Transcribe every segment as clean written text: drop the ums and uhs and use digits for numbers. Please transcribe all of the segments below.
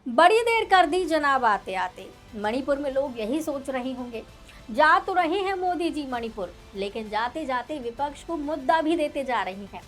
बड़ी देर कर दी जनाब आते आते। मणिपुर में लोग यही सोच रहे होंगे, जा तो रहे हैं मोदी जी मणिपुर, लेकिन जाते जाते विपक्ष को मुद्दा भी देते जा रही हैं।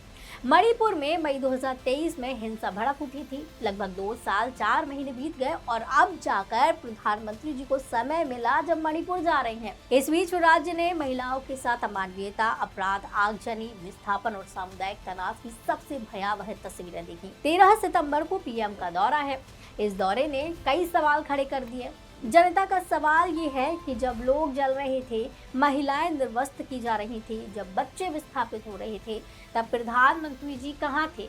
मणिपुर में मई 2023 में हिंसा भड़क उठी थी। लगभग 2 साल 4 महीने बीत गए और अब जाकर प्रधानमंत्री जी को समय मिला जब मणिपुर जा रहे हैं। इस बीच राज्य ने महिलाओं के साथ अमानवीयता, अपराध, आगजनी, विस्थापन और सामुदायिक तनाव की सबसे भयावह तस्वीरें देखी। 13 सितंबर को पीएम का दौरा है। इस दौरे ने कई सवाल खड़े कर दिए। जनता का सवाल ये है कि जब लोग जल रहे थे, महिलाएं निर्वस्त्र की जा रही थी, जब बच्चे विस्थापित हो रहे थे, तब प्रधानमंत्री जी कहाँ थे?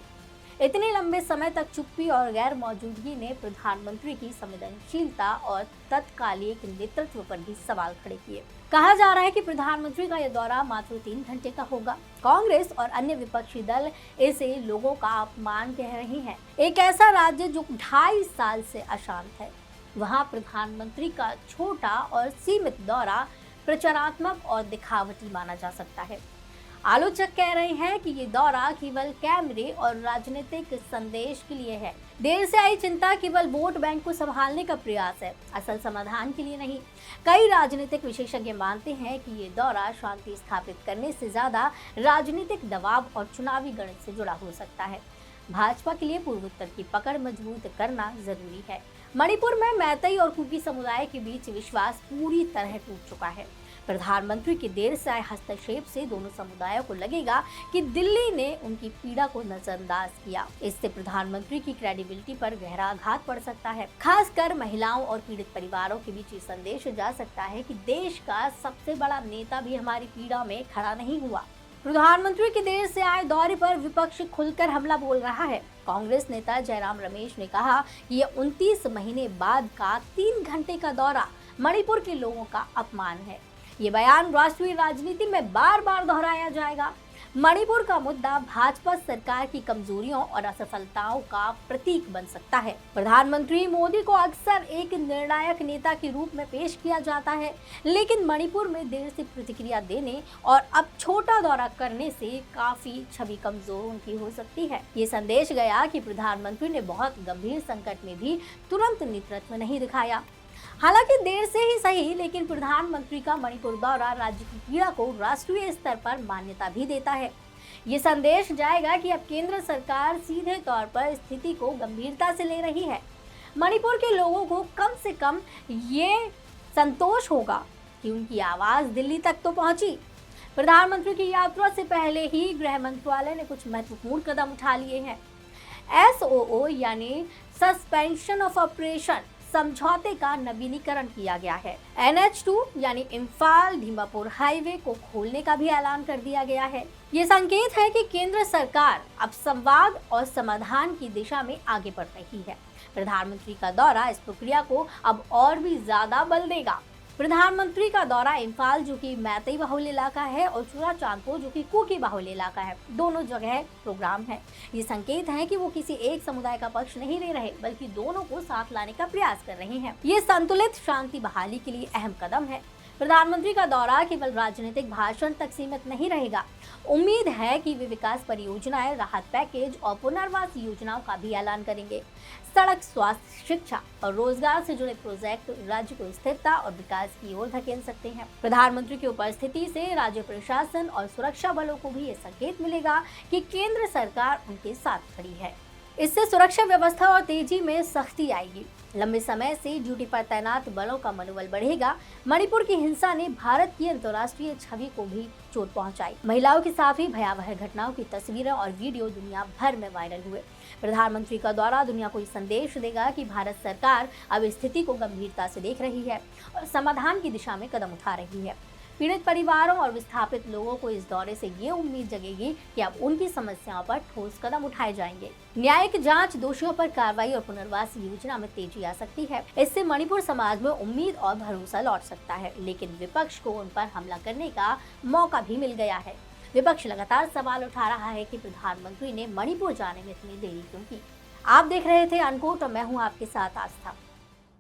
इतने लंबे समय तक चुप्पी और गैर मौजूदगी ने प्रधानमंत्री की संवेदनशीलता और तत्कालिक नेतृत्व पर भी सवाल खड़े किए। कहा जा रहा है कि प्रधानमंत्री का यह दौरा मात्र 3 घंटे का होगा। कांग्रेस और अन्य विपक्षी दल इसे लोगों का अपमान कह रही हैं। एक ऐसा राज्य जो 2.5 साल से अशांत है, वहां प्रधानमंत्री का छोटा और सीमित दौरा प्रचारात्मक और दिखावटी माना जा सकता है। आलोचक कह रहे हैं कि ये दौरा केवल कैमरे और राजनीतिक संदेश के लिए है। देर से आई चिंता केवल वोट बैंक को संभालने का प्रयास है, असल समाधान के लिए नहीं। कई राजनीतिक विशेषज्ञ मानते हैं कि ये दौरा शांति स्थापित करने से ज्यादा राजनीतिक दबाव और चुनावी गणित से जुड़ा हो सकता है। भाजपा के लिए पूर्वोत्तर की पकड़ मजबूत करना जरूरी है। मणिपुर में मैतेई और कुकी समुदाय के बीच विश्वास पूरी तरह टूट चुका है। प्रधानमंत्री के देर से आए हस्तक्षेप से दोनों समुदायों को लगेगा कि दिल्ली ने उनकी पीड़ा को नजरअंदाज किया। इससे प्रधानमंत्री की क्रेडिबिलिटी पर गहरा आघात पड़ सकता है। खासकर महिलाओं और पीड़ित परिवारों के बीच ये संदेश जा सकता है कि देश का सबसे बड़ा नेता भी हमारी पीड़ा में खड़ा नहीं हुआ। प्रधानमंत्री के देर से आए दौरे पर विपक्ष खुलकर हमला बोल रहा है। कांग्रेस नेता जयराम रमेश ने कहा कि यह 29 महीने बाद का 3 घंटे का दौरा मणिपुर के लोगों का अपमान है। ये बयान राष्ट्रीय राजनीति में बार बार दोहराया जाएगा। मणिपुर का मुद्दा भाजपा सरकार की कमजोरियों और असफलताओं का प्रतीक बन सकता है। प्रधानमंत्री मोदी को अक्सर एक निर्णायक नेता के रूप में पेश किया जाता है, लेकिन मणिपुर में देर से प्रतिक्रिया देने और अब छोटा दौरा करने से काफी छवि कमजोर उनकी हो सकती है। ये संदेश गया कि प्रधानमंत्री ने बहुत गंभीर संकट में भी तुरंत नेतृत्व नहीं दिखाया। हालांकि देर से ही सही, लेकिन प्रधानमंत्री का मणिपुर दौरा राज्य की पीड़ा को राष्ट्रीय स्तर पर मान्यता भी देता है। ये संदेश जाएगा कि अब केंद्र सरकार सीधे तौर पर स्थिति को गंभीरता से ले रही है। मणिपुर के लोगों को कम से कम ये संतोष होगा कि उनकी आवाज दिल्ली तक तो पहुंची। प्रधानमंत्री की यात्रा से पहले ही गृह मंत्रालय ने कुछ महत्वपूर्ण कदम उठा लिए हैं। SOO यानी सस्पेंशन ऑफ ऑपरेशन समझौते का नवीनीकरण किया गया है। NH2 यानी इम्फाल दीमापुर हाईवे को खोलने का भी ऐलान कर दिया गया है। ये संकेत है कि केंद्र सरकार अब संवाद और समाधान की दिशा में आगे बढ़ रही है। प्रधानमंत्री का दौरा इस प्रक्रिया को अब और भी ज्यादा बल देगा। प्रधानमंत्री का दौरा इम्फाल, जो कि मैतेई बाहुल्य इलाका है, और चुराचांदपुर, जो कि कुकी बाहुल्य इलाका है, दोनों जगह प्रोग्राम है। ये संकेत है कि वो किसी एक समुदाय का पक्ष नहीं ले रहे, बल्कि दोनों को साथ लाने का प्रयास कर रहे हैं। ये संतुलित शांति बहाली के लिए अहम कदम है। प्रधानमंत्री का दौरा केवल राजनीतिक भाषण तक सीमित नहीं रहेगा। उम्मीद है कि वे विकास परियोजनाएं, राहत पैकेज और पुनर्वास योजनाओं का भी ऐलान करेंगे। सड़क, स्वास्थ्य, शिक्षा और रोजगार से जुड़े प्रोजेक्ट राज्य को स्थिरता और विकास की ओर धकेल सकते हैं। प्रधानमंत्री की उपस्थिति से राज्य प्रशासन और सुरक्षा बलों को भी ये संकेत मिलेगा कि केंद्र सरकार उनके साथ खड़ी है। इससे सुरक्षा व्यवस्था और तेजी में सख्ती आएगी। लंबे समय से ड्यूटी पर तैनात बलों का मनोबल बढ़ेगा। मणिपुर की हिंसा ने भारत की अंतर्राष्ट्रीय छवि को भी चोट पहुंचाई। महिलाओं के साथ ही भयावह घटनाओं की तस्वीरें और वीडियो दुनिया भर में वायरल हुए। प्रधानमंत्री का दौरा दुनिया को संदेश देगा कि भारत सरकार अब स्थिति को गंभीरता से देख रही है और समाधान की दिशा में कदम उठा रही है। पीड़ित परिवारों और विस्थापित लोगों को इस दौरे से ये उम्मीद जगेगी कि अब उनकी समस्याओं पर ठोस कदम उठाए जाएंगे। न्यायिक जांच, दोषियों पर कार्रवाई और पुनर्वास योजना में तेजी आ सकती है। इससे मणिपुर समाज में उम्मीद और भरोसा लौट सकता है, लेकिन विपक्ष को उन पर हमला करने का मौका भी मिल गया है। विपक्ष लगातार सवाल उठा रहा है कि प्रधानमंत्री ने मणिपुर जाने में इतनी देरी क्यों की। आप देख रहे थे अनकोट और मैं हूँ आपके साथ आस्था।